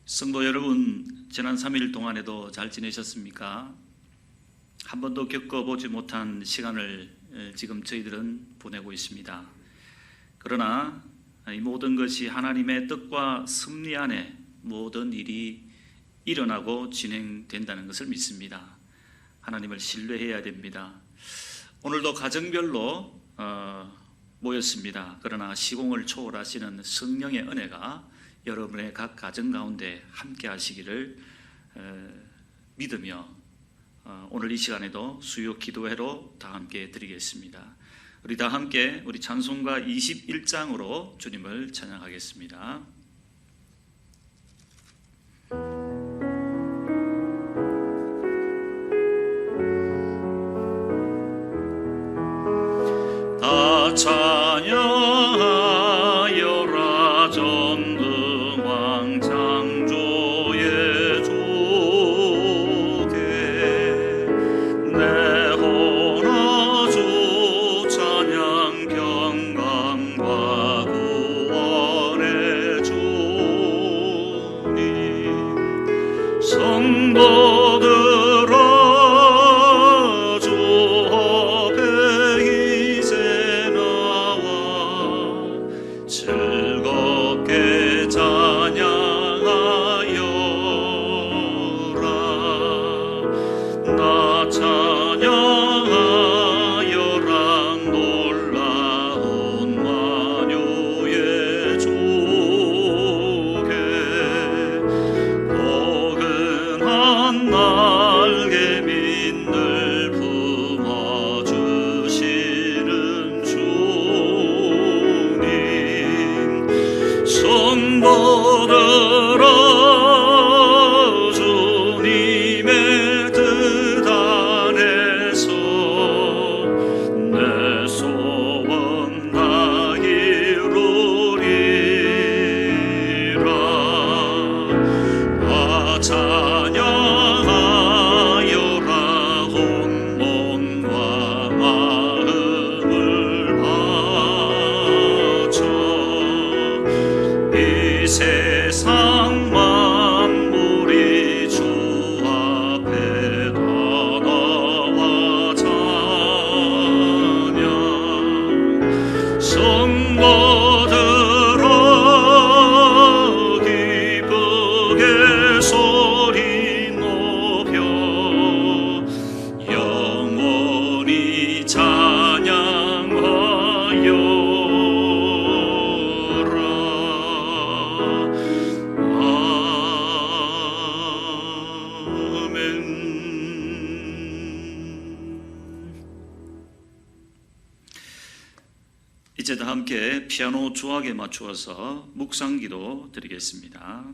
성도 여러분, 지난 3일 동안에도 잘 지내셨습니까? 한 번도 겪어보지 못한 시간을 지금 저희들은 보내고 있습니다. 그러나 이 모든 것이 하나님의 뜻과 섭리 안에 모든 일이 일어나고 진행된다는 것을 믿습니다. 하나님을 신뢰해야 됩니다. 오늘도 가정별로 모였습니다. 그러나 시공을 초월하시는 성령의 은혜가 여러분의 각 가정 가운데 함께 하시기를 믿으며 오늘 이 시간에도 수요 기도회로 다 함께 드리겠습니다. 우리 다 함께 우리 찬송가 21장으로 주님을 찬양하겠습니다. 다 찬양하여라 전능왕 창조의 주께 내 혼아주 찬양 평강과 구원의 주님 성도들아 즐겁게 찬양하여라 나 찬양하여라 놀라운 만유의 주께 포근한 날개 민들 품어주시는 성도들아 주님의 뜻 안에서 내 소원 다 이루리라 찬양하여라 온 몸과 마음을 바쳐 이 세상 만물이 주 앞에 다 나와 찬양 성도들아 기쁘게 소리 높여 영원히 찬양하여 이제 다 함께 피아노 조악에 맞추어서 묵상기도 드리겠습니다.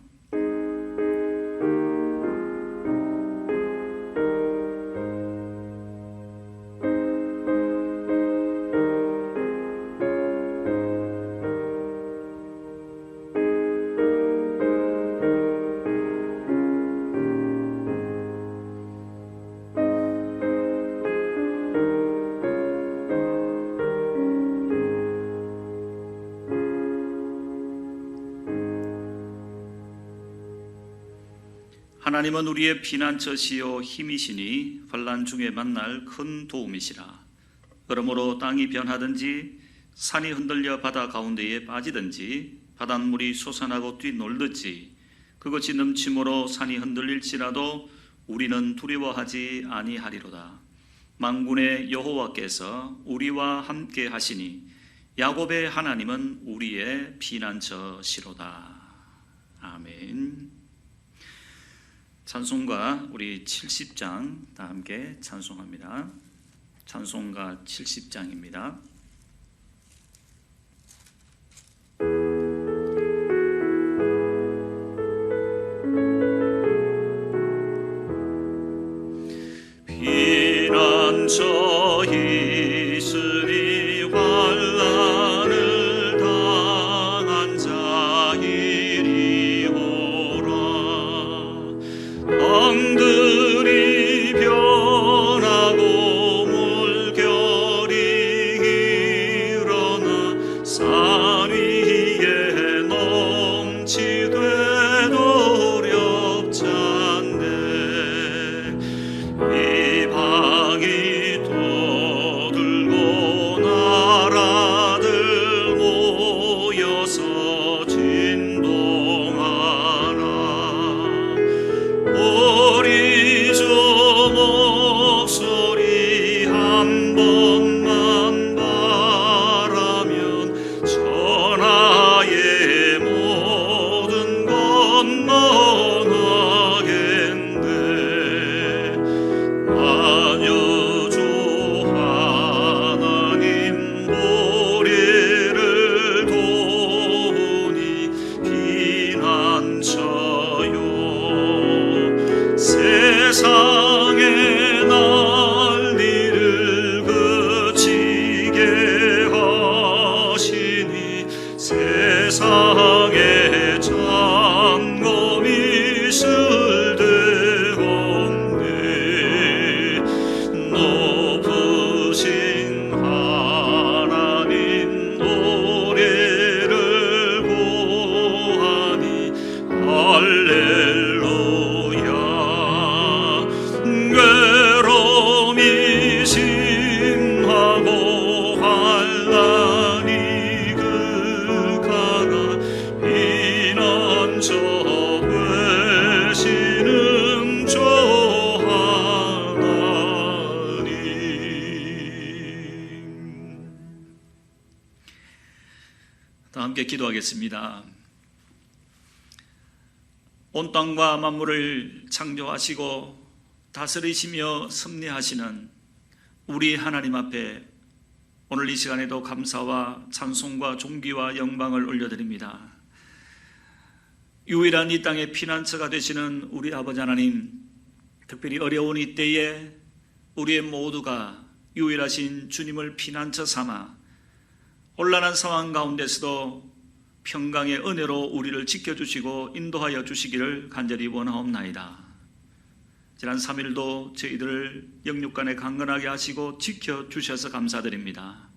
하나님은 우리의 피난처시요 힘이시니 환난 중에 만날 큰 도움이시라. 그러므로 땅이 변하든지 산이 흔들려 바다 가운데에 빠지든지 바닷물이 솟아나고 뛰놀든지 그것이 넘침으로 산이 흔들릴지라도 우리는 두려워하지 아니하리로다. 만군의 여호와께서 우리와 함께 하시니 야곱의 하나님은 우리의 피난처시로다. 아멘. 찬송가 우리 70장 다 함께 찬송합니다. 찬송가 70장입니다. 피난처 있으리 환난을 당한 자 이리오라 땅들이 변하고 물결이 일어나 산 위에 넘치되도록 기도하겠습니다. 온 땅과 만물을 창조하시고 다스리시며 섭리하시는 우리 하나님 앞에 오늘 이 시간에도 감사와 찬송과 존귀와 영광을 올려드립니다. 유일한 이 땅의 피난처가 되시는 우리 아버지 하나님, 특별히 어려운 이때에 우리의 모두가 유일하신 주님을 피난처 삼아 혼란한 상황 가운데서도 평강의 은혜로 우리를 지켜주시고 인도하여 주시기를 간절히 원하옵나이다. 지난 3일도 저희들을 영육간에 강건하게 하시고 지켜주셔서 감사드립니다.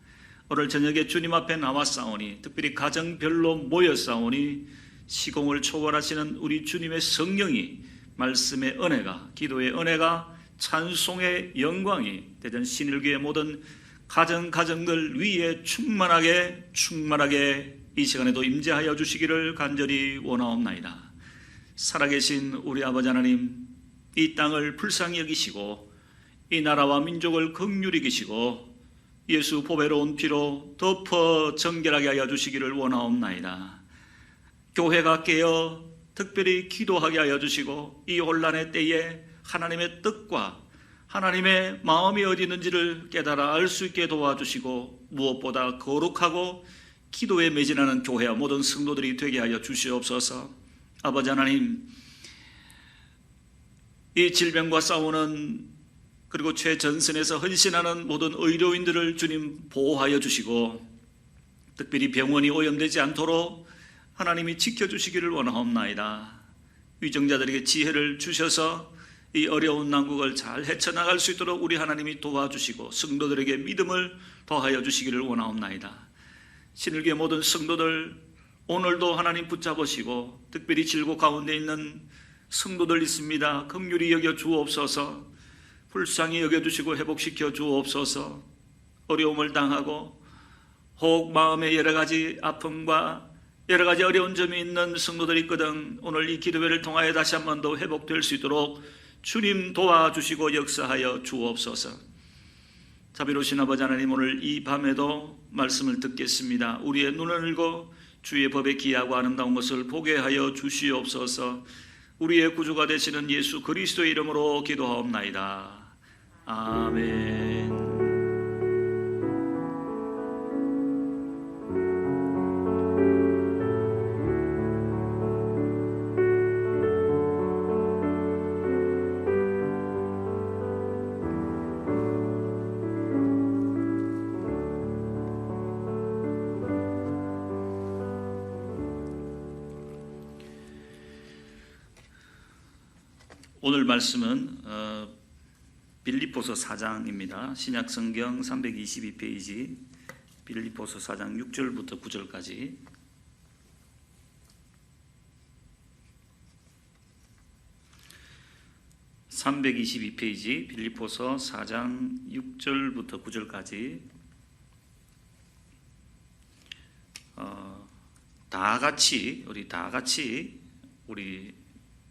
오늘 저녁에 주님 앞에 나왔사오니, 특별히 가정별로 모였사오니 시공을 초월하시는 우리 주님의 성령이, 말씀의 은혜가, 기도의 은혜가, 찬송의 영광이 대전 신일교의 모든 가정들 위에 충만하게 이 시간에도 임재하여 주시기를 간절히 원하옵나이다. 살아계신 우리 아버지 하나님, 이 땅을 불쌍히 여기시고 이 나라와 민족을 긍휼히 여기시고 예수 보배로운 피로 덮어 정결하게 하여 주시기를 원하옵나이다. 교회가 깨어 특별히 기도하게 하여 주시고 이 혼란의 때에 하나님의 뜻과 하나님의 마음이 어디 있는지를 깨달아 알 수 있게 도와주시고 무엇보다 거룩하고 기도에 매진하는 교회와 모든 성도들이 되게 하여 주시옵소서. 아버지 하나님, 이 질병과 싸우는 그리고 최전선에서 헌신하는 모든 의료인들을 주님 보호하여 주시고 특별히 병원이 오염되지 않도록 하나님이 지켜주시기를 원하옵나이다. 위정자들에게 지혜를 주셔서 이 어려운 난국을 잘 헤쳐나갈 수 있도록 우리 하나님이 도와주시고 성도들에게 믿음을 더하여 주시기를 원하옵나이다. 신일교의 모든 성도들 오늘도 하나님 붙잡으시고 특별히 질고 가운데 있는 성도들 있습니다. 긍휼히 여겨 주옵소서. 불쌍히 여겨주시고 회복시켜 주옵소서. 어려움을 당하고 혹 마음에 여러 가지 아픔과 여러 가지 어려운 점이 있는 성도들이 있거든 오늘 이 기도회를 통하여 다시 한 번 더 회복될 수 있도록 주님 도와주시고 역사하여 주옵소서. 자비로우신 아버지 하나님, 오늘 이 밤에도 말씀을 듣겠습니다. 우리의 눈을 열고 주의 법에 기이하고 아름다운 것을 보게 하여 주시옵소서. 우리의 구주가 되시는 예수 그리스도의 이름으로 기도하옵나이다. 아멘. 오늘 말씀은 빌립보서 4장입니다. 신약성경 322페이지 빌립보서 4장 6절부터 9절까지. (322페이지) 빌립보서 4장 6절부터 9절까지 다 같이 우리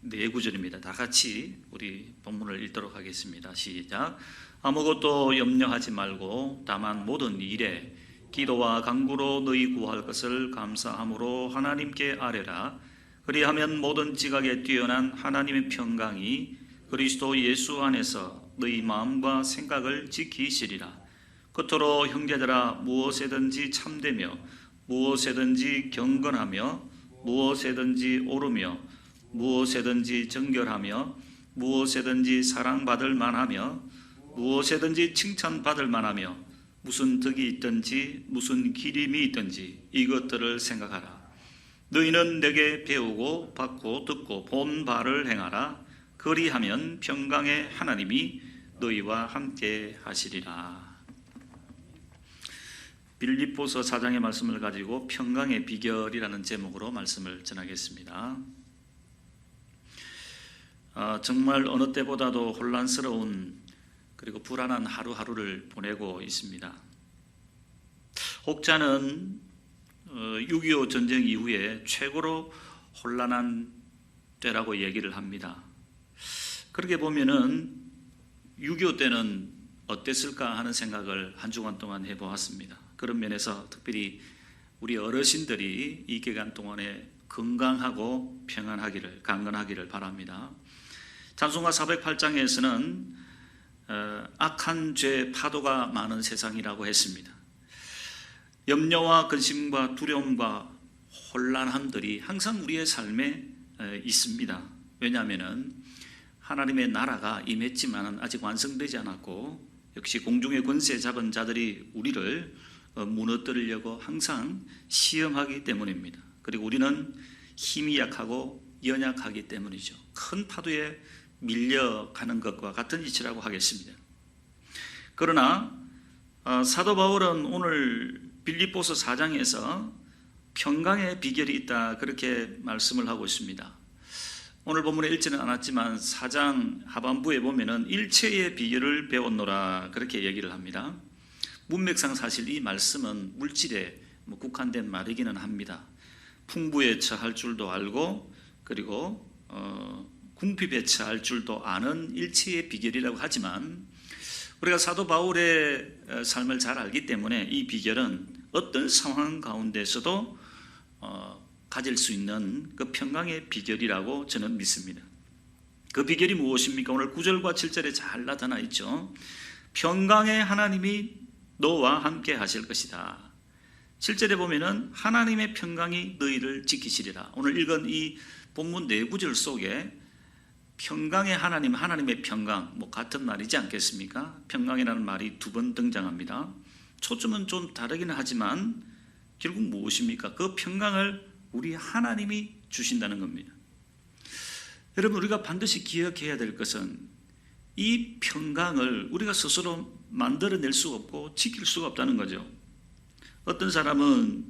네 구절입니다. 다 같이 우리 본문을 읽도록 하겠습니다. 시작. 아무것도 염려하지 말고 다만 모든 일에 기도와 간구로 너희 구할 것을 감사함으로 하나님께 아뢰라. 그리하면 모든 지각에 뛰어난 하나님의 평강이 그리스도 예수 안에서 너희 마음과 생각을 지키시리라. 그토록 형제들아, 무엇에든지 참되며 무엇에든지 경건하며 무엇에든지 오르며 무엇에든지 정결하며 무엇에든지 사랑받을 만하며 무엇에든지 칭찬받을 만하며 무슨 덕이 있든지 무슨 기림이 있든지 이것들을 생각하라. 너희는 내게 배우고 받고 듣고 본 바를 행하라. 그리하면 평강의 하나님이 너희와 함께 하시리라. 빌립보서 4장의 말씀을 가지고 평강의 비결이라는 제목으로 말씀을 전하겠습니다. 정말 어느 때보다도 혼란스러운 그리고 불안한 하루하루를 보내고 있습니다. 혹자는 6.25 전쟁 이후에 최고로 혼란한 때라고 얘기를 합니다. 그렇게 보면은 6.25 때는 어땠을까 하는 생각을 한 주간 동안 해보았습니다. 그런 면에서 특별히 우리 어르신들이 이 기간 동안에 건강하고 평안하기를, 강건하기를 바랍니다. 찬송가 408장에서는 악한 죄 파도가 많은 세상이라고 했습니다. 염려와 근심과 두려움과 혼란함들이 항상 우리의 삶에 있습니다. 왜냐하면 하나님의 나라가 임했지만 아직 완성되지 않았고, 역시 공중의 권세 잡은 자들이 우리를 무너뜨리려고 항상 시험하기 때문입니다. 그리고 우리는 힘이 약하고 연약하기 때문이죠. 큰 파도에 밀려가는 것과 같은 이치라고 하겠습니다. 그러나 사도 바울은 오늘 빌립보서 4장에서 평강의 비결이 있다, 그렇게 말씀을 하고 있습니다. 오늘 본문에 읽지는 않았지만 4장 하반부에 보면은 일체의 비결을 배웠노라, 그렇게 얘기를 합니다. 문맥상 사실 이 말씀은 물질에 국한된 말이기는 합니다. 풍부에 처할 줄도 알고, 그리고 궁핍에 처할 줄도 아는 일체의 비결이라고 하지만, 우리가 사도 바울의 삶을 잘 알기 때문에 이 비결은 어떤 상황 가운데서도 가질 수 있는 그 평강의 비결이라고 저는 믿습니다. 그 비결이 무엇입니까? 오늘 9절과 7절에 잘 나타나 있죠. 평강의 하나님이 너와 함께 하실 것이다. 7절에 보면은 하나님의 평강이 너희를 지키시리라. 오늘 읽은 이 본문 4구절 속에 평강의 하나님, 하나님의 평강, 같은 말이지 않겠습니까? 평강이라는 말이 2번 등장합니다. 초점은 좀 다르기는 하지만 결국 무엇입니까? 그 평강을 우리 하나님이 주신다는 겁니다. 여러분, 우리가 반드시 기억해야 될 것은 이 평강을 우리가 스스로 만들어낼 수가 없고 지킬 수가 없다는 거죠. 어떤 사람은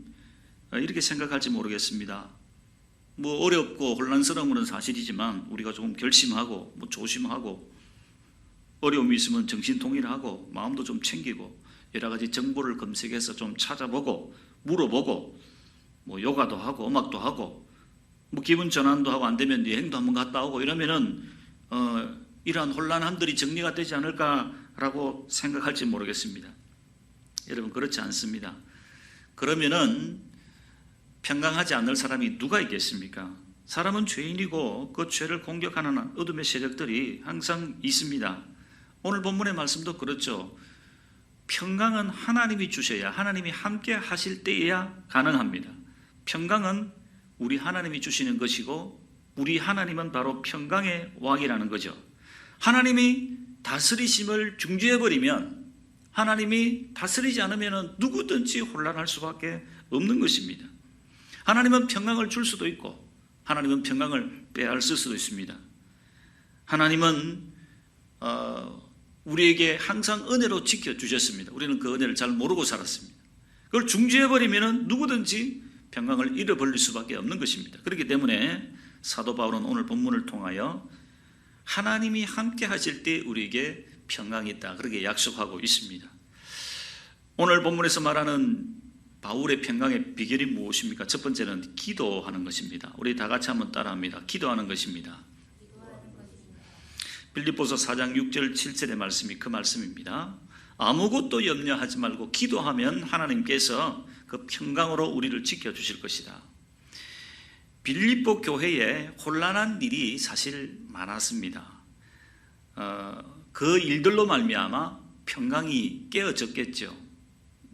이렇게 생각할지 모르겠습니다. 어렵고 혼란스러운 것은 사실이지만 우리가 조금 결심하고 조심하고, 어려움이 있으면 정신통일하고 마음도 좀 챙기고 여러 가지 정보를 검색해서 좀 찾아보고 물어보고 요가도 하고 음악도 하고 기분 전환도 하고, 안 되면 여행도 한번 갔다 오고 이러면은 이러한 혼란함들이 정리가 되지 않을까라고 생각할지 모르겠습니다. 여러분, 그렇지 않습니다. 그러면은 평강하지 않을 사람이 누가 있겠습니까? 사람은 죄인이고 그 죄를 공격하는 어둠의 세력들이 항상 있습니다. 오늘 본문의 말씀도 그렇죠. 평강은 하나님이 주셔야, 하나님이 함께 하실 때에야 가능합니다. 평강은 우리 하나님이 주시는 것이고, 우리 하나님은 바로 평강의 왕이라는 거죠. 하나님이 다스리심을 중지해버리면, 하나님이 다스리지 않으면 누구든지 혼란할 수밖에 없는 것입니다. 하나님은 평강을 줄 수도 있고 하나님은 평강을 빼앗을 수도 있습니다. 하나님은 우리에게 항상 은혜로 지켜주셨습니다. 우리는 그 은혜를 잘 모르고 살았습니다. 그걸 중지해버리면 누구든지 평강을 잃어버릴 수밖에 없는 것입니다. 그렇기 때문에 사도 바울은 오늘 본문을 통하여 하나님이 함께 하실 때 우리에게 평강이 있다, 그렇게 약속하고 있습니다. 오늘 본문에서 말하는 바울의 평강의 비결이 무엇입니까? 첫 번째는 기도하는 것입니다. 우리 다 같이 한번 따라합니다. 기도하는 것입니다. 빌립보서 4장 6절 7절의 말씀이 그 말씀입니다. 아무것도 염려하지 말고 기도하면 하나님께서 그 평강으로 우리를 지켜주실 것이다. 빌립보 교회에 혼란한 일이 사실 많았습니다. 그 일들로 말미암아 평강이 깨어졌겠죠.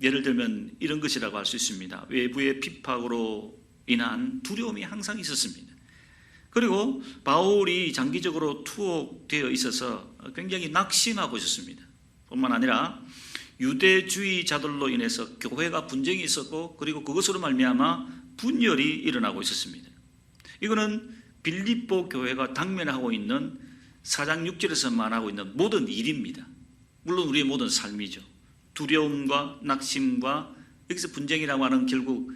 예를 들면 이런 것이라고 할 수 있습니다. 외부의 핍박으로 인한 두려움이 항상 있었습니다. 그리고 바울이 장기적으로 투옥되어 있어서 굉장히 낙심하고 있었습니다. 뿐만 아니라 유대주의자들로 인해서 교회가 분쟁이 있었고, 그리고 그것으로 말미암아 분열이 일어나고 있었습니다. 이거는 빌립보 교회가 당면하고 있는 4장 6절에서 말하고 있는 모든 일입니다. 물론 우리의 모든 삶이죠. 두려움과 낙심과, 여기서 분쟁이라고 하는 결국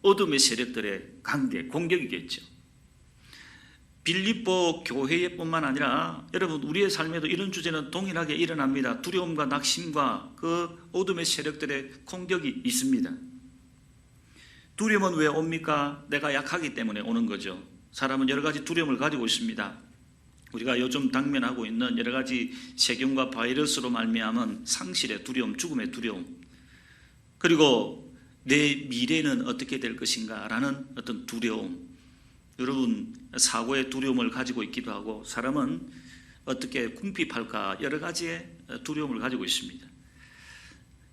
어둠의 세력들의 관계, 공격이겠죠. 빌립보 교회뿐만 아니라 여러분, 우리의 삶에도 이런 주제는 동일하게 일어납니다. 두려움과 낙심과 그 어둠의 세력들의 공격이 있습니다. 두려움은 왜 옵니까? 내가 약하기 때문에 오는 거죠. 사람은 여러 가지 두려움을 가지고 있습니다. 우리가 요즘 당면하고 있는 여러 가지 세균과 바이러스로 말미암은 상실의 두려움, 죽음의 두려움, 그리고 내 미래는 어떻게 될 것인가 라는 어떤 두려움, 여러분 사고의 두려움을 가지고 있기도 하고 사람은 어떻게 궁핍할까 여러 가지의 두려움을 가지고 있습니다.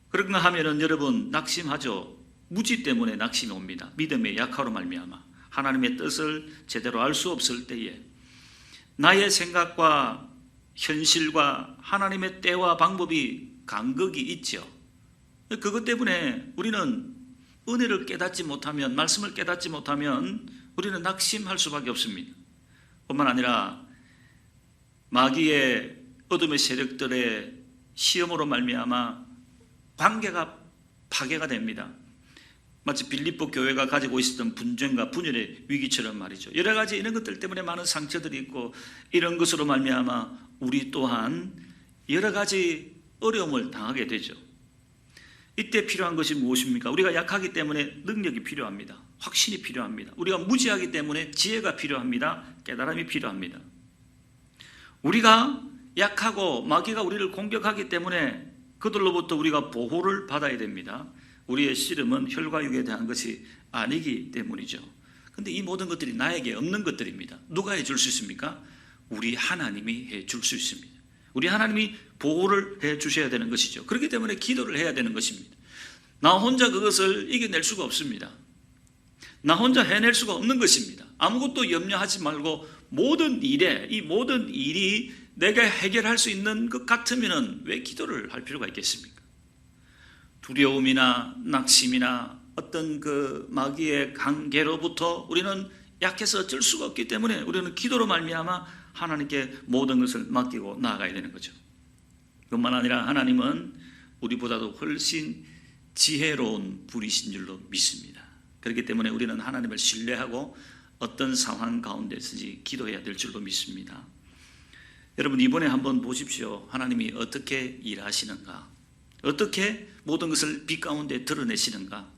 그런가 하면은 여러분 낙심하죠. 무지 때문에 낙심이 옵니다. 믿음의 약화로 말미암아 하나님의 뜻을 제대로 알 수 없을 때에 나의 생각과 현실과 하나님의 때와 방법이 간극이 있죠. 그것 때문에 우리는 은혜를 깨닫지 못하면, 말씀을 깨닫지 못하면 우리는 낙심할 수밖에 없습니다. 뿐만 아니라 마귀의 어둠의 세력들의 시험으로 말미암아 관계가 파괴가 됩니다. 마치 빌립보 교회가 가지고 있었던 분쟁과 분열의 위기처럼 말이죠. 여러 가지 이런 것들 때문에 많은 상처들이 있고 이런 것으로 말미암아 우리 또한 여러 가지 어려움을 당하게 되죠. 이때 필요한 것이 무엇입니까? 우리가 약하기 때문에 능력이 필요합니다. 확신이 필요합니다. 우리가 무지하기 때문에 지혜가 필요합니다. 깨달음이 필요합니다. 우리가 약하고 마귀가 우리를 공격하기 때문에 그들로부터 우리가 보호를 받아야 됩니다. 우리의 씨름은 혈과 육에 대한 것이 아니기 때문이죠. 그런데 이 모든 것들이 나에게 없는 것들입니다. 누가 해줄 수 있습니까? 우리 하나님이 해줄 수 있습니다. 우리 하나님이 보호를 해 주셔야 되는 것이죠. 그렇기 때문에 기도를 해야 되는 것입니다. 나 혼자 그것을 이겨낼 수가 없습니다. 나 혼자 해낼 수가 없는 것입니다. 아무것도 염려하지 말고 모든 일에, 이 모든 일이 내가 해결할 수 있는 것 같으면 왜 기도를 할 필요가 있겠습니까? 두려움이나 낙심이나 어떤 그 마귀의 관계로부터 우리는 약해서 어쩔 수가 없기 때문에 우리는 기도로 말미암아 하나님께 모든 것을 맡기고 나아가야 되는 거죠. 그뿐만 아니라 하나님은 우리보다도 훨씬 지혜로운 분이신 줄로 믿습니다. 그렇기 때문에 우리는 하나님을 신뢰하고 어떤 상황 가운데서든지 기도해야 될 줄로 믿습니다. 여러분 이번에 한번 보십시오. 하나님이 어떻게 일하시는가, 어떻게 모든 것을 빛 가운데 드러내시는가.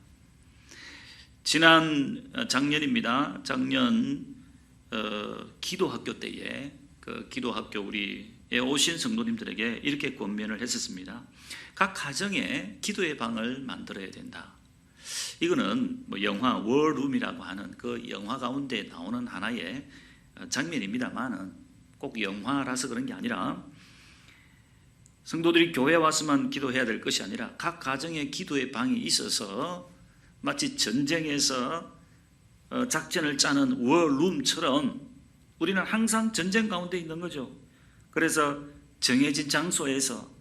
작년입니다. 작년 기도학교 때에 그 기도학교 우리에 오신 성도님들에게 이렇게 권면을 했었습니다. 각 가정에 기도의 방을 만들어야 된다. 이거는 뭐 영화 워룸이라고 하는 그 영화 가운데 나오는 하나의 장면입니다만은 꼭 영화라서 그런 게 아니라 성도들이 교회에 와서만 기도해야 될 것이 아니라 각 가정에 기도의 방이 있어서 마치 전쟁에서 작전을 짜는 워룸처럼 우리는 항상 전쟁 가운데 있는 거죠. 그래서 정해진 장소에서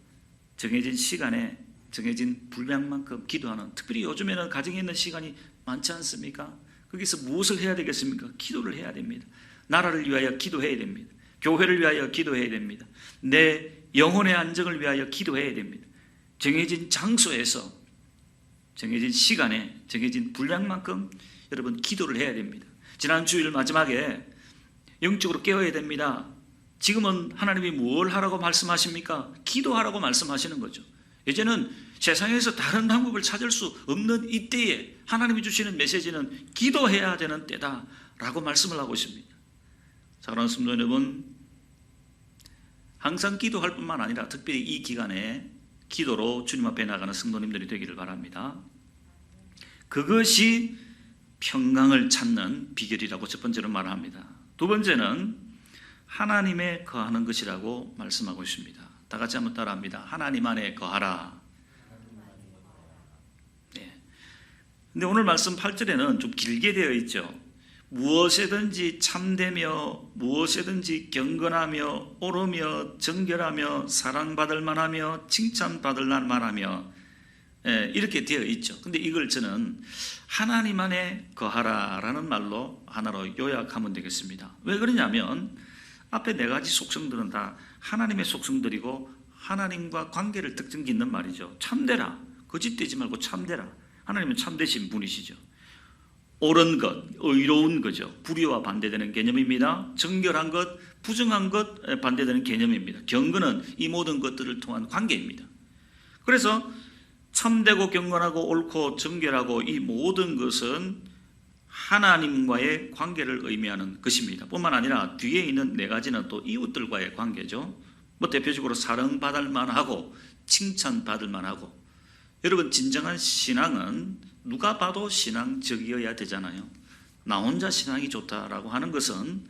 정해진 시간에 정해진 분량만큼 기도하는, 특별히 요즘에는 가정에 있는 시간이 많지 않습니까? 거기서 무엇을 해야 되겠습니까? 기도를 해야 됩니다. 나라를 위하여 기도해야 됩니다. 교회를 위하여 기도해야 됩니다. 내 영혼의 안정을 위하여 기도해야 됩니다. 정해진 장소에서 정해진 시간에 정해진 분량만큼 여러분 기도를 해야 됩니다. 지난 주일 마지막에 영적으로 깨어야 됩니다. 지금은 하나님이 뭘 하라고 말씀하십니까? 기도하라고 말씀하시는 거죠. 이제는 세상에서 다른 방법을 찾을 수 없는 이때에 하나님이 주시는 메시지는 기도해야 되는 때다라고 말씀을 하고 있습니다. 사랑하는 성도 여러분, 항상 기도할 뿐만 아니라 특별히 이 기간에 기도로 주님 앞에 나가는 성도님들이 되기를 바랍니다. 그것이 평강을 찾는 비결이라고 첫 번째로 말합니다. 두 번째는 하나님에 거하는 것이라고 말씀하고 있습니다. 다 같이 한번 따라합니다. 하나님 안에 거하라. 네. 근데 오늘 말씀 8절에는 좀 길게 되어 있죠. 무엇에든지 참되며 무엇에든지 경건하며 옳으며 정결하며 사랑받을 만하며 칭찬받을 만하며 이렇게 되어 있죠. 근데 이걸 저는 하나님 안에 거하라라는 말로 하나로 요약하면 되겠습니다. 왜 그러냐면 앞에 네 가지 속성들은 다 하나님의 속성들이고 하나님과 관계를 특징 짓는 말이죠. 참되라. 거짓되지 말고 참되라. 하나님은 참되신 분이시죠. 옳은 것, 의로운 거죠. 불의와 반대되는 개념입니다. 정결한 것, 부정한 것 반대되는 개념입니다. 경건은 이 모든 것들을 통한 관계입니다. 그래서 참되고 경건하고 옳고 정결하고 이 모든 것은 하나님과의 관계를 의미하는 것입니다. 뿐만 아니라 뒤에 있는 네 가지는 또 이웃들과의 관계죠. 뭐 대표적으로 사랑받을 만하고 칭찬받을 만하고. 여러분 진정한 신앙은 누가 봐도 신앙적이어야 되잖아요. 나 혼자 신앙이 좋다라고 하는 것은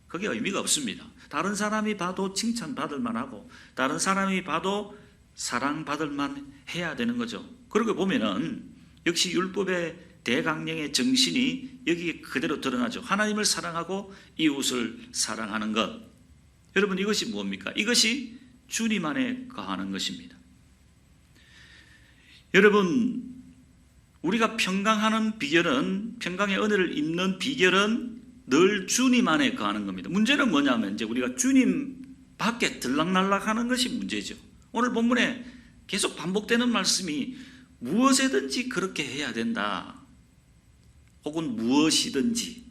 그게 의미가 없습니다. 다른 사람이 봐도 칭찬받을 만하고 다른 사람이 봐도 사랑받을 만 해야 되는 거죠. 그러고 보면은 역시 율법의 대강령의 정신이 여기에 그대로 드러나죠. 하나님을 사랑하고 이웃을 사랑하는 것. 여러분, 이것이 뭡니까? 이것이 주님 안에 거하는 것입니다. 여러분, 우리가 평강하는 비결은, 평강의 은혜를 입는 비결은 늘 주님 안에 거하는 겁니다. 문제는 뭐냐면 이제 우리가 주님 밖에 들락날락하는 것이 문제죠. 오늘 본문에 계속 반복되는 말씀이 무엇이든지 그렇게 해야 된다. 혹은 무엇이든지,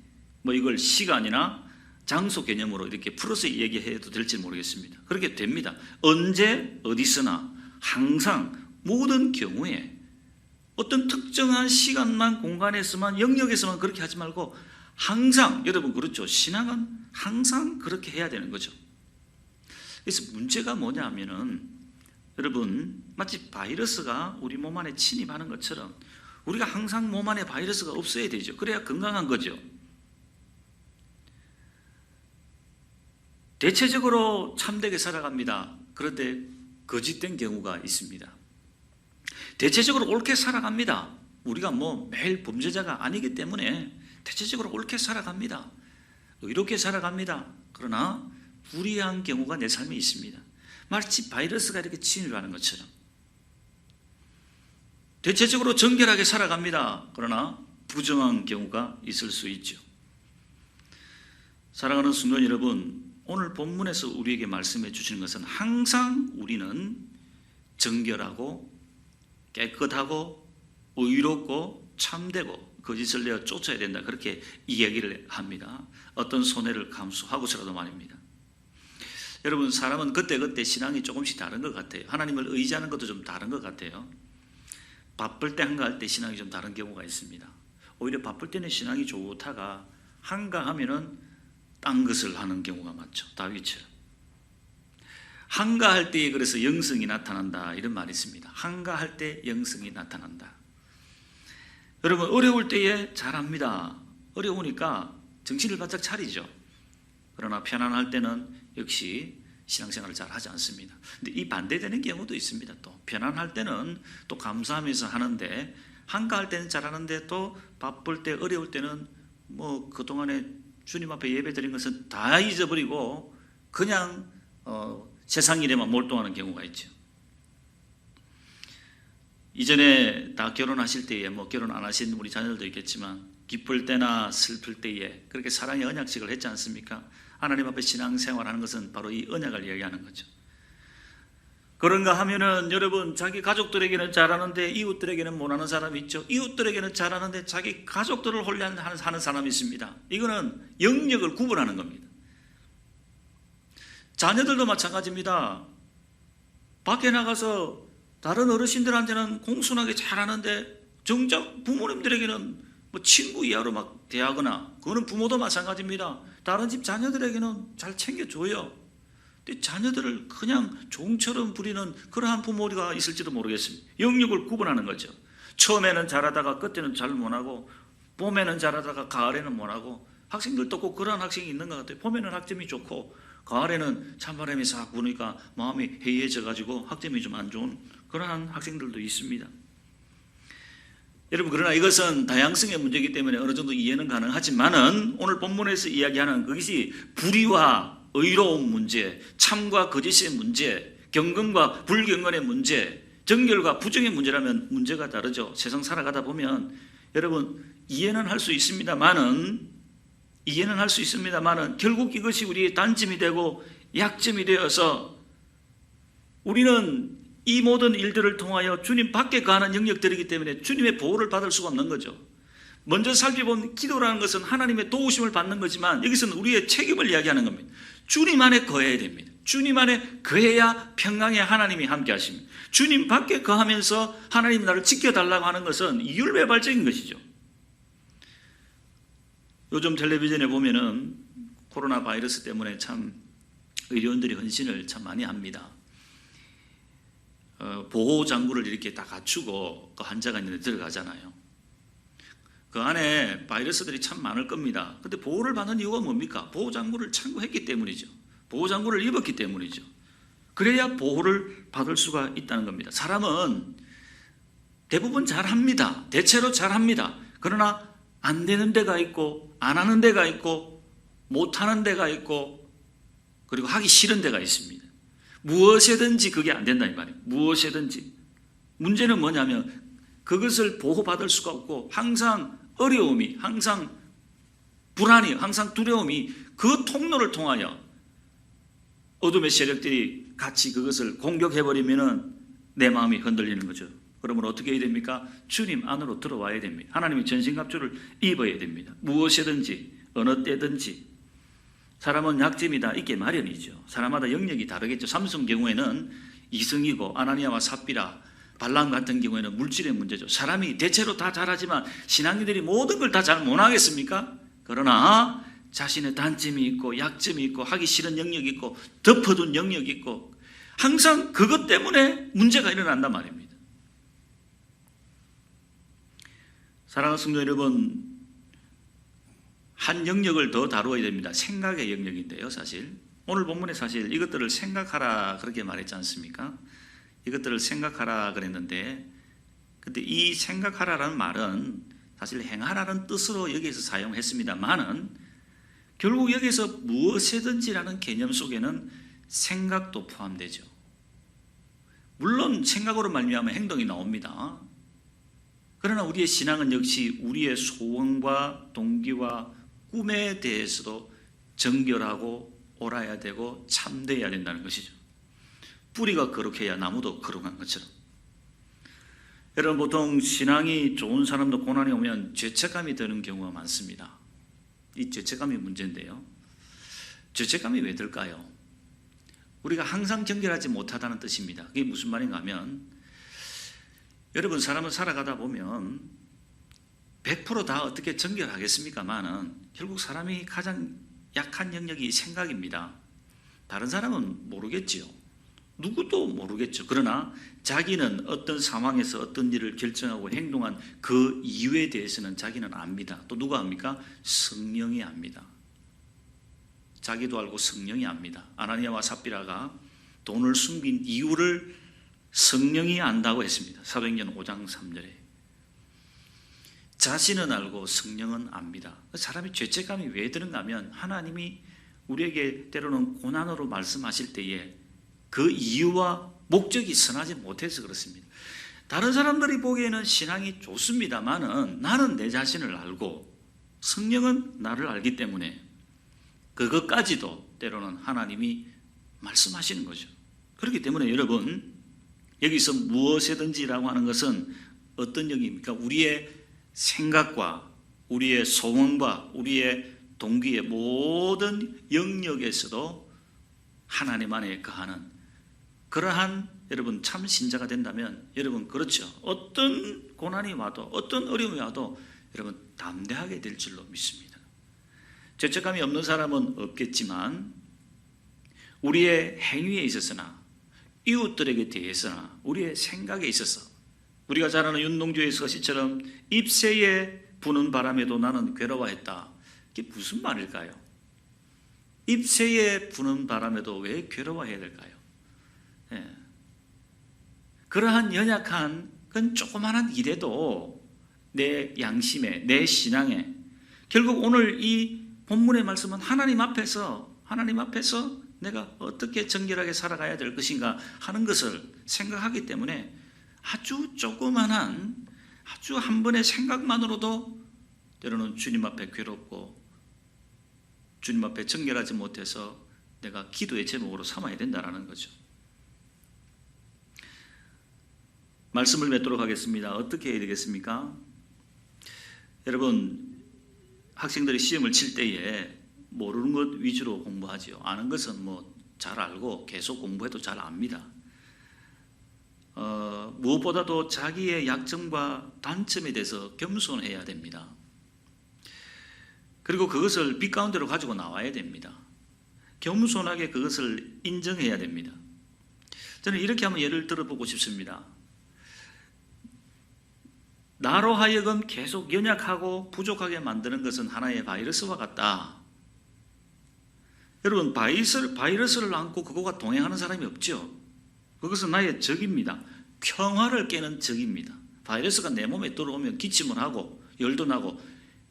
뭐 이걸 시간이나 장소 개념으로 이렇게 풀어서 얘기해도 될지 모르겠습니다. 그렇게 됩니다. 언제 어디서나 항상 모든 경우에 어떤 특정한 시간만 공간에서만 영역에서만 그렇게 하지 말고 항상, 여러분 그렇죠. 신앙은 항상 그렇게 해야 되는 거죠. 그래서 문제가 뭐냐면은 여러분 마치 바이러스가 우리 몸 안에 침입하는 것처럼 우리가 항상 몸 안에 바이러스가 없어야 되죠. 그래야 건강한 거죠. 대체적으로 참되게 살아갑니다. 그런데 거짓된 경우가 있습니다. 대체적으로 옳게 살아갑니다. 우리가 뭐 매일 범죄자가 아니기 때문에 대체적으로 옳게 살아갑니다. 의롭게 살아갑니다. 그러나 불의한 경우가 내 삶에 있습니다. 마치 바이러스가 이렇게 침입하는 것처럼. 대체적으로 정결하게 살아갑니다. 그러나 부정한 경우가 있을 수 있죠. 사랑하는 성도 여러분, 오늘 본문에서 우리에게 말씀해 주시는 것은 항상 우리는 정결하고 깨끗하고 의롭고 참되고 거짓을 내어 쫓아야 된다. 그렇게 이야기를 합니다. 어떤 손해를 감수하고서라도 말입니다. 여러분, 사람은 그때그때 신앙이 조금씩 다른 것 같아요. 하나님을 의지하는 것도 좀 다른 것 같아요. 바쁠 때 한가할 때 신앙이 좀 다른 경우가 있습니다. 오히려 바쁠 때는 신앙이 좋다가 한가하면은 딴 것을 하는 경우가 많죠. 다윗처럼. 한가할 때에 그래서 영성이 나타난다 이런 말이 있습니다. 한가할 때 영성이 나타난다. 여러분, 어려울 때에 잘합니다. 어려우니까 정신을 바짝 차리죠. 그러나 편안할 때는 역시 신앙생활을 잘 하지 않습니다. 근데 이 반대되는 경우도 있습니다. 또 편안할 때는 또 감사하면서 하는데 한가할 때는 잘하는데 또 바쁠 때 어려울 때는 뭐 그동안에 주님 앞에 예배 드린 것은 다 잊어버리고 그냥 세상 일에만 몰두하는 경우가 있죠. 이전에 다 결혼하실 때에 뭐 결혼 안 하신 우리 자녀들도 있겠지만 기쁠 때나 슬플 때에 그렇게 사랑의 언약식을 했지 않습니까? 하나님 앞에 신앙생활하는 것은 바로 이 언약을 이야기하는 거죠. 그런가 하면은 여러분, 자기 가족들에게는 잘하는데 이웃들에게는 못하는 사람이 있죠. 이웃들에게는 잘하는데 자기 가족들을 혼란하는 사람이 있습니다. 이거는 영역을 구분하는 겁니다. 자녀들도 마찬가지입니다. 밖에 나가서 다른 어르신들한테는 공손하게 잘하는데 정작 부모님들에게는 뭐 친구 이하로 막 대하거나, 그거는 부모도 마찬가지입니다. 다른 집 자녀들에게는 잘 챙겨줘요. 근데 자녀들을 그냥 종처럼 부리는 그러한 부모가 있을지도 모르겠습니다. 영역을 구분하는 거죠. 처음에는 잘하다가 끝에는 잘 못하고, 봄에는 잘하다가 가을에는 못하고, 학생들도 꼭 그런 학생이 있는 것 같아요. 봄에는 학점이 좋고 가을에는 찬바람이 싹 부니까 마음이 해이해져가지고 학점이 좀 안 좋은 그러한 학생들도 있습니다. 여러분, 그러나 이것은 다양성의 문제이기 때문에 어느 정도 이해는 가능하지만은 오늘 본문에서 이야기하는 그것이 불의와 의로운 문제, 참과 거짓의 문제, 경건과 불경건의 문제, 정결과 부정의 문제라면 문제가 다르죠. 세상 살아가다 보면 여러분 이해는 할 수 있습니다만은 결국 이것이 우리의 단점이 되고 약점이 되어서 우리는 이 모든 일들을 통하여 주님 밖에 가는 영역들이기 때문에 주님의 보호를 받을 수가 없는 거죠. 먼저 살펴본 기도라는 것은 하나님의 도우심을 받는 거지만 여기서는 우리의 책임을 이야기하는 겁니다. 주님 안에 거해야 됩니다. 주님 안에 거해야 평강의 하나님이 함께 하십니다. 주님 밖에 거하면서 하나님이 나를 지켜달라고 하는 것은 이율배발적인 것이죠. 요즘 텔레비전에 보면은 코로나 바이러스 때문에 참 의료원들이 헌신을 참 많이 합니다. 보호 장구를 이렇게 다 갖추고 그 환자가 있는데 들어가잖아요. 그 안에 바이러스들이 참 많을 겁니다. 근데 보호를 받는 이유가 뭡니까? 보호장구를 착용했기 때문이죠. 보호장구를 입었기 때문이죠. 그래야 보호를 받을 수가 있다는 겁니다. 사람은 대부분 잘합니다. 대체로 잘합니다. 그러나 안 되는 데가 있고 안 하는 데가 있고 못하는 데가 있고 그리고 하기 싫은 데가 있습니다. 무엇이든지 그게 안 된다 이 말이에요. 무엇이든지. 문제는 뭐냐면 그것을 보호받을 수가 없고 항상 어려움이, 항상 불안이, 항상 두려움이 그 통로를 통하여 어둠의 세력들이 같이 그것을 공격해버리면 내 마음이 흔들리는 거죠. 그러면 어떻게 해야 됩니까? 주님 안으로 들어와야 됩니다. 하나님의 전신갑주를 입어야 됩니다. 무엇이든지 어느 때든지. 사람은 약점이 다 있게 마련이죠. 사람마다 영역이 다르겠죠. 삼손 경우에는 이승이고 아나니아와 삽비라, 발람 같은 경우에는 물질의 문제죠. 사람이 대체로 다 잘하지만 신앙인들이 모든 걸 다 잘 못하겠습니까? 그러나 자신의 단점이 있고 약점이 있고 하기 싫은 영역이 있고 덮어둔 영역이 있고 항상 그것 때문에 문제가 일어난단 말입니다. 사랑하는 성도 여러분, 한 영역을 더 다루어야 됩니다. 생각의 영역인데요. 사실 오늘 본문에 사실 이것들을 생각하라 그렇게 말했지 않습니까? 이것들을 생각하라 그랬는데, 근데 이 생각하라라는 말은 사실 행하라는 뜻으로 여기에서 사용했습니다만은 결국 여기서 무엇이든지라는 개념 속에는 생각도 포함되죠. 물론 생각으로 말미암아 행동이 나옵니다. 그러나 우리의 신앙은 역시 우리의 소원과 동기와 꿈에 대해서도 정결하고 옳아야 되고 참되어야 된다는 것이죠. 뿌리가 거룩해야 나무도 거룩한 것처럼. 여러분, 보통 신앙이 좋은 사람도 고난이 오면 죄책감이 드는 경우가 많습니다. 이 죄책감이 문제인데요. 죄책감이 왜 들까요? 우리가 항상 정결하지 못하다는 뜻입니다. 그게 무슨 말인가 하면, 여러분, 사람은 살아가다 보면 100% 다 어떻게 정결하겠습니까마는 결국 사람이 가장 약한 영역이 생각입니다. 다른 사람은 모르겠지요. 누구도 모르겠죠. 그러나 자기는 어떤 상황에서 어떤 일을 결정하고 행동한 그 이유에 대해서는 자기는 압니다. 또 누가 압니까? 성령이 압니다. 자기도 알고 성령이 압니다. 아나니아와 삽비라가 돈을 숨긴 이유를 성령이 안다고 했습니다. 사도행전 5장 3절에. 자신은 알고 성령은 압니다. 사람이 죄책감이 왜 드는가 하면 하나님이 우리에게 때로는 고난으로 말씀하실 때에 그 이유와 목적이 선하지 못해서 그렇습니다. 다른 사람들이 보기에는 신앙이 좋습니다만은 나는 내 자신을 알고 성령은 나를 알기 때문에 그것까지도 때로는 하나님이 말씀하시는 거죠. 그렇기 때문에 여러분, 여기서 무엇이든지라고 하는 것은 어떤 영역입니까? 우리의 생각과 우리의 소원과 우리의 동기의 모든 영역에서도 하나님 안에 거하는 그러한 여러분 참 신자가 된다면 여러분 그렇죠. 어떤 고난이 와도 어떤 어려움이 와도 여러분 담대하게 될 줄로 믿습니다. 죄책감이 없는 사람은 없겠지만 우리의 행위에 있어서나 이웃들에게 대해서나 우리의 생각에 있어서 우리가 잘 아는 윤동주의 서시처럼 잎새에 부는 바람에도 나는 괴로워했다. 이게 무슨 말일까요? 잎새에 부는 바람에도 왜 괴로워해야 될까요? 예. 그러한 연약한 그건 조그마한 일에도 내 양심에 내 신앙에 결국 오늘 이 본문의 말씀은 하나님 앞에서 내가 어떻게 정결하게 살아가야 될 것인가 하는 것을 생각하기 때문에 아주 조그만한 아주 한 번의 생각만으로도 때로는 주님 앞에 괴롭고 주님 앞에 정결하지 못해서 내가 기도의 제목으로 삼아야 된다는 거죠. 말씀을 맺도록 하겠습니다. 어떻게 해야 되겠습니까? 여러분, 학생들이 시험을 칠 때에 모르는 것 위주로 공부하지요. 아는 것은 뭐 잘 알고 계속 공부해도 잘 압니다. 무엇보다도 자기의 약점과 단점에 대해서 겸손해야 됩니다. 그리고 그것을 빛 가운데로 가지고 나와야 됩니다. 겸손하게 그것을 인정해야 됩니다. 저는 이렇게 한번 예를 들어보고 싶습니다. 나로 하여금 계속 연약하고 부족하게 만드는 것은 하나의 바이러스와 같다. 여러분, 바이러스를 안고 그것과 동행하는 사람이 없죠. 그것은 나의 적입니다. 평화를 깨는 적입니다. 바이러스가 내 몸에 들어오면 기침을 하고 열도 나고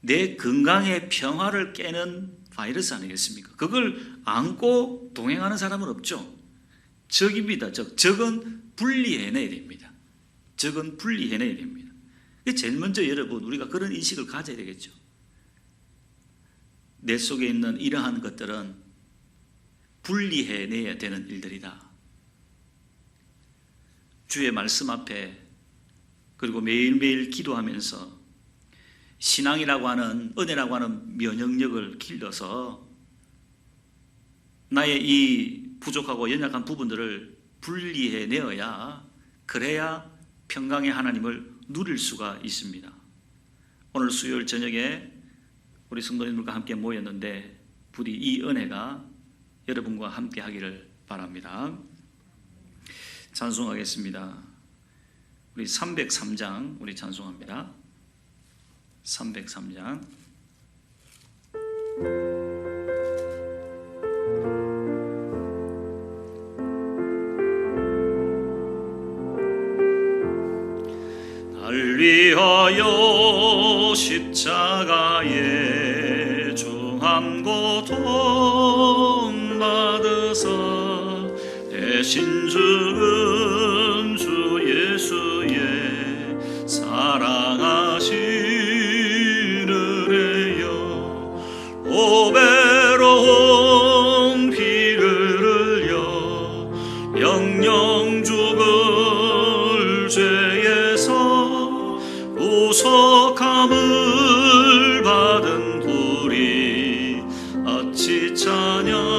내 건강의 평화를 깨는 바이러스 아니겠습니까? 그걸 안고 동행하는 사람은 없죠. 적입니다. 적은 분리해내야 됩니다. 적은 분리해내야 됩니다. 제일 먼저 여러분, 우리가 그런 인식을 가져야 되겠죠. 내 속에 있는 이러한 것들은 분리해내야 되는 일들이다. 주의 말씀 앞에 그리고 매일매일 기도하면서 신앙이라고 하는, 은혜라고 하는 면역력을 길러서 나의 이 부족하고 연약한 부분들을 분리해내어야, 그래야 평강의 하나님을 누릴 수가 있습니다. 오늘 수요일 저녁에 우리 성도님들과 함께 모였는데 부디 이 은혜가 여러분과 함께 하기를 바랍니다. 찬송하겠습니다. 우리 303장 우리 찬송합니다. 303장. 날 위하여 십자가에 중한 고통 받으사 대신 죽은 주 예수의 사랑하시느래요. 오배로운 피를 흘려 영영 죽을 죄에서 구속함을 받은 우리 어찌 찬양하날까.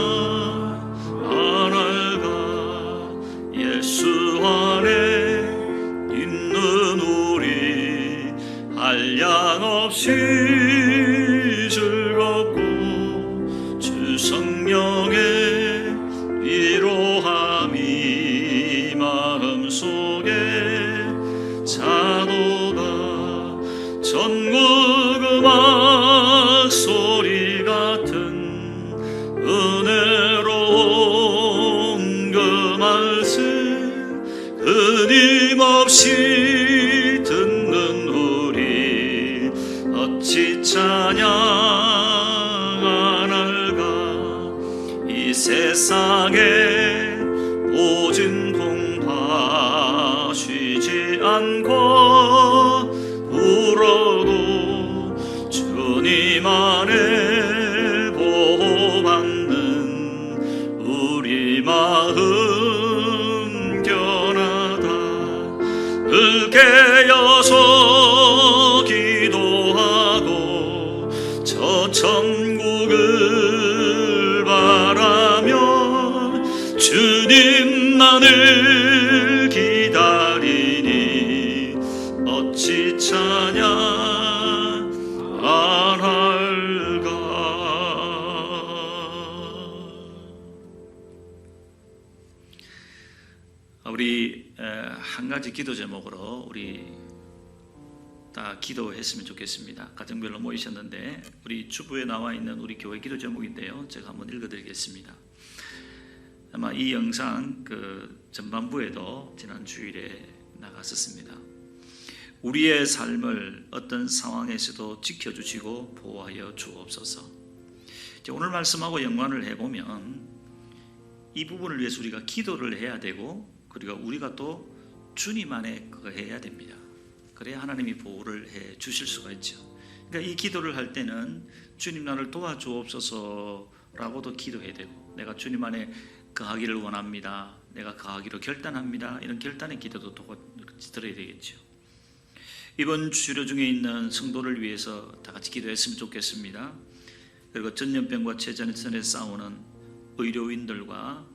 예수 안에 있는 우리 한량없이 즐겁고 주 성령의 위로함이 마음속에 자도다. 전국 음악 소리 같은 은혜로운 그 말씀 끊임없이 듣는 우리 어찌 찬양하날까. 이 세상에 모진 풍파 쉬지 않고 울어도 주님 안에 보호받는 우리 마음 견하다. 늘 깨어서 기도하고 저 천국을 바라며 주님 나를 기다리니 어찌 찬양하날까. 우리 한 가지 기도 제목으로 우리 다 기도했으면 좋겠습니다. 가정별로 모이셨는데 우리 주부에 나와 있는 우리 교회 기도 제목인데요, 제가 한번 읽어드리겠습니다. 아마 이 영상 그 전반부에도 지난 주일에 나갔었습니다. 우리의 삶을 어떤 상황에서도 지켜주시고 보호하여 주옵소서. 오늘 말씀하고 연관을 해보면 이 부분을 위해서 우리가 기도를 해야 되고, 그리고 우리가 또 주님 안에 거해야 됩니다. 그래야 하나님이 보호를 해 주실 수가 있죠. 그러니까 이 기도를 할 때는 주님 나를 도와주옵소서라고도 기도해야 되고, 내가 주님 안에 거하기를 원합니다, 내가 거하기로 결단합니다, 이런 결단의 기도도 들어야 되겠죠. 이번 주일회 중에 있는 성도를 위해서 다 같이 기도했으면 좋겠습니다. 그리고 전염병과 최전선에 싸우는 의료인들과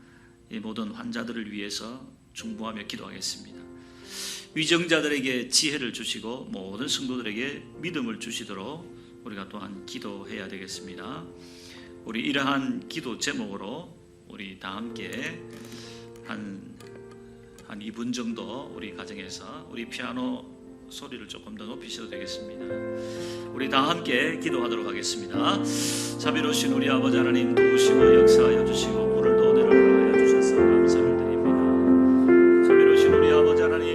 이 모든 환자들을 위해서 중보하며 기도하겠습니다. 위정자들에게 지혜를 주시고 모든 성도들에게 믿음을 주시도록 우리가 또한 기도해야 되겠습니다. 우리 이러한 기도 제목으로 우리 다 함께 한 2분 정도 우리 가정에서 우리 피아노 소리를 조금 더 높이셔도 되겠습니다. 우리 다 함께 기도하도록 하겠습니다. 자비로우신 우리 아버지 하나님, 도우시고 역사하여 주시고 오늘도 은혜를 허락하여 주셔서 감사를 드립니다. 자비로우신 우리 아버지 하나님,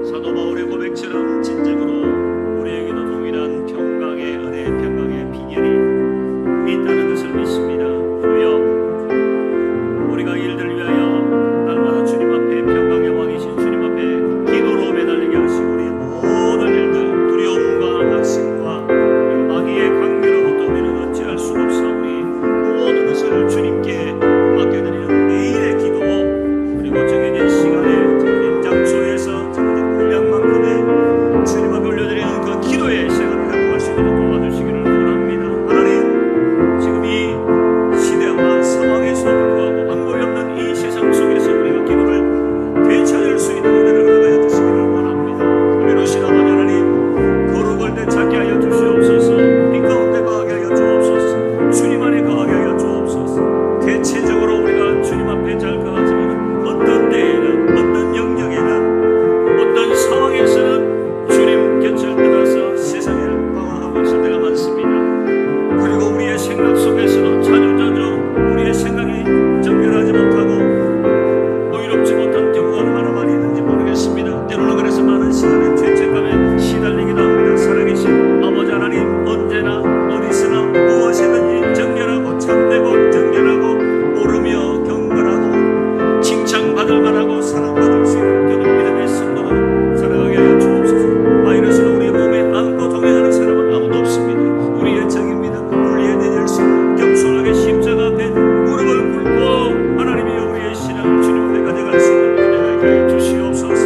사도 바울의 고백처럼 진정으로 우리에게도 동일한 평강의 은혜, 평강의 비결이 있다는 것을 믿습니다. 주여, 우리가 일들 위하여 날마다 주님 앞에 평강의 왕이신 주님 앞에 기도로 매달리게 하시고 우리의 모든 일들, 두려움과 낙심과 그리고 마귀의 관계로부터 우리는 어찌할 수 없사오니 모든 것을 주님께 맡겨드리는 매일의 기도, 그리고 정해진 시간에 정해진 장소에서 정해진 분량만큼의 주님 앞에 올려드리는 그 기도의 시간을 회복할 수 있도록 도와주시기를 원합니다. 하나님, 지금 이 시대와 상황에서 불구하고 방법이 없는 이 세상 속에서 우리가 기도를 되찾을 수 있는 은혜를 허락하여 주시기를 원합니다. 자비로우신 아버지 하나님, 걸어갈 때 찾게 하여 주시옵소서. 빛 가운데 거하게 하여 주옵소서. 주님 안에 거하게 하여 주옵소서. 대체적으로 우리가 주님 앞에 잘 거하지만 어떤 때에는, 어떤 영역에는, 어떤 상황에서는 주님 곁을 떠나서 세상에 방황하고 있을 때가 많습니다. 그리고 우리의 생각 속에서도 자주자주 우리의 생각이 정결하지 못하고 의롭지 못한 경우가 얼마나 많이 있는지 모르겠습니다. 때로는 그래서 많은 시간에 죄책감에 시달리기도 합니다. 살아계신 아버지 하나님, 언제나 어디서나 무엇이든지 정결하고 참되고 정결하고 오르며 경건하고 칭찬받을 만하고 사랑받을 수 있는 그런 믿음의 성도로 살아가게 하여 주옵소서. 바이러스로 우리의 몸에 안고 동행하는 사람은 아무도 없습니다. 우리의 적입니다. 분리해야 될 수 있는 겸손하게 십자가 앞에 무릎을 꿇고 하나님이여 우리의 신앙을 주님 앞에 가져갈 수 있는 은혜가 하여 주시옵소서.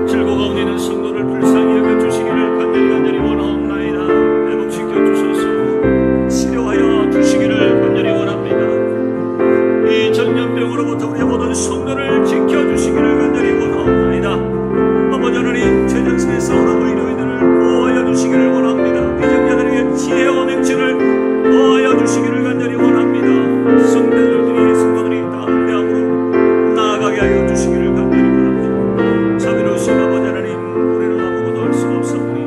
즐거워 가운데 있는 성도를 불쌍히 여겨 주시기를 간절히 원하옵나이다. 회복시켜 주소서. 치료하여 주시기를 간절히 원합니다. 이 전염병으로부터 우리의 모든 성도를 지켜주시기를 간절히 원하옵나이다. 아버지 하나님, 최전선에 싸우는 의료인들을 보호하여 주시기를 원합니다. 비정자들에게 지혜와 맹치를 보호하여 주시기를 간절히 원합니다. 성도들이 담대함으로 나아가게 하여 주시기를 간절히 원합니다. 자비로우신 아버지 하나님, 우리는 아무것도 할 수가 없사오니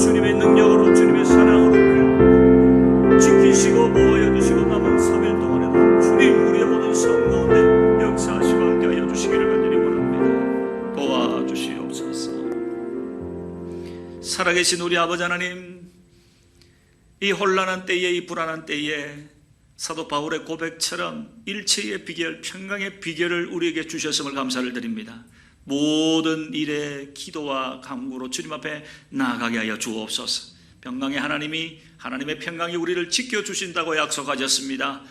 주님의 능력으로, 주님의 사랑으로 우리를 지키시고 보호하여 주시고 남은 3일 동안에도 주님 우리의 모든 삶 가운데 역사하시고 함께하여 주시기를 간절히 원합니다. 도와주시옵소서. 살아계신 우리 아버지 하나님, 이 혼란한 때에, 이 불안한 때에 사도 바울의 고백처럼 일체의 비결, 평강의 비결을 우리에게 주셨음을 감사를 드립니다. 모든 일에 기도와 간구로 주님 앞에 나아가게 하여 주옵소서. 평강의 하나님이, 하나님의 평강이 우리를 지켜주신다고 약속하셨습니다.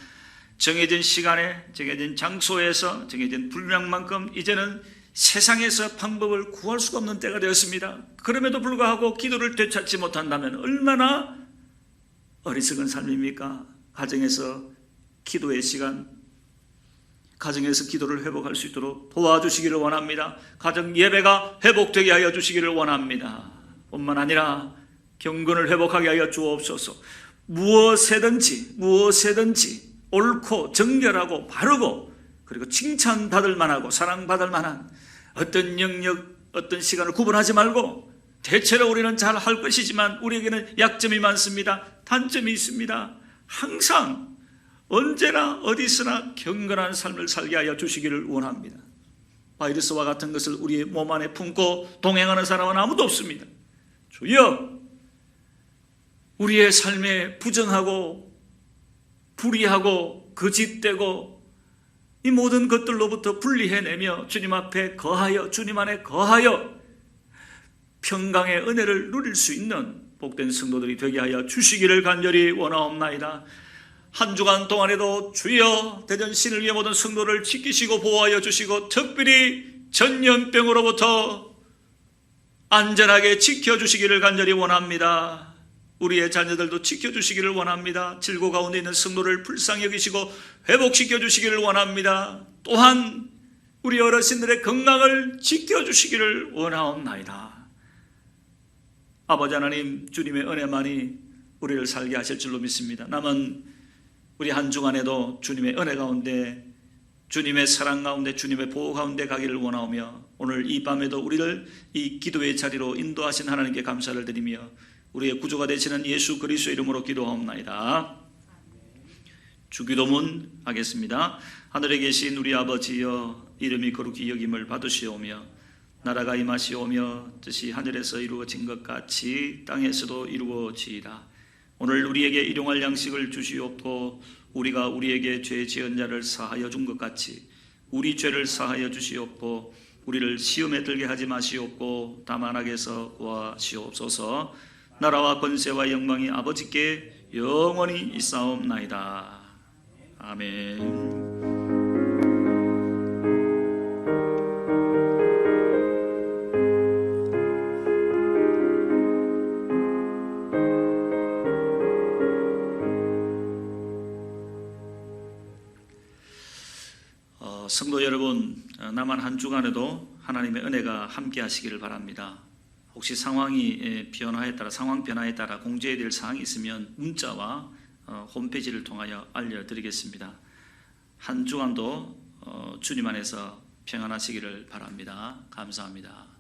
정해진 시간에, 정해진 장소에서, 정해진 분량만큼 이제는 세상에서 방법을 구할 수가 없는 때가 되었습니다. 그럼에도 불구하고 기도를 되찾지 못한다면 얼마나 어리석은 삶입니까? 가정에서 기도의 시간, 가정에서 기도를 회복할 수 있도록 도와주시기를 원합니다. 가정 예배가 회복되게 하여 주시기를 원합니다. 뿐만 아니라 경건을 회복하게 하여 주옵소서. 무엇에든지 옳고 정결하고 바르고 그리고 칭찬받을 만하고 사랑받을 만한 어떤 영역, 어떤 시간을 구분하지 말고 대체로 우리는 잘 할 것이지만 우리에게는 약점이 많습니다. 단점이 있습니다. 항상 언제나 어디서나 경건한 삶을 살게 하여 주시기를 원합니다. 바이러스와 같은 것을 우리의 몸 안에 품고 동행하는 사람은 아무도 없습니다. 주여, 우리의 삶에 부정하고 불의하고 거짓되고 이 모든 것들로부터 분리해내며 주님 앞에 거하여, 주님 안에 거하여 평강의 은혜를 누릴 수 있는 복된 성도들이 되게 하여 주시기를 간절히 원하옵나이다. 한 주간 동안에도 주여 대전신을 위해 모든 성도를 지키시고 보호하여 주시고 특별히 전염병으로부터 안전하게 지켜주시기를 간절히 원합니다. 우리의 자녀들도 지켜주시기를 원합니다. 질고 가운데 있는 성도를 불쌍히 여기시고 회복시켜 주시기를 원합니다. 또한 우리 어르신들의 건강을 지켜주시기를 원하옵나이다. 아버지 하나님, 주님의 은혜만이 우리를 살게 하실 줄로 믿습니다. 남은 우리 한 주간에도 주님의 은혜 가운데 주님의 사랑 가운데 주님의 보호 가운데 가기를 원하오며 오늘 이 밤에도 우리를 이 기도의 자리로 인도하신 하나님께 감사를 드리며 우리의 구주가 되시는 예수 그리스도의 이름으로 기도하옵나이다. 주기도문 하겠습니다. 하늘에 계신 우리 아버지여, 이름이 거룩히 여김을 받으시오며 나라가 임하시오며 뜻이 하늘에서 이루어진 것 같이 땅에서도 이루어지이다. 오늘 우리에게 일용할 양식을 주시옵고 우리가 우리에게 죄 지은 자를 사하여 준 것 같이 우리 죄를 사하여 주시옵고 우리를 시험에 들게 하지 마시옵고 다만 악에서 구하시옵소서. 나라와 권세와 영광이 아버지께 영원히 있사옵나이다. 아멘. 성도 여러분, 남은 한 주간에도 하나님의 은혜가 함께 하시기를 바랍니다. 혹시 상황 변화에 따라 공지해야 될 사항이 있으면 문자와 홈페이지를 통하여 알려드리겠습니다. 한 주간도 주님 안에서 평안하시기를 바랍니다. 감사합니다.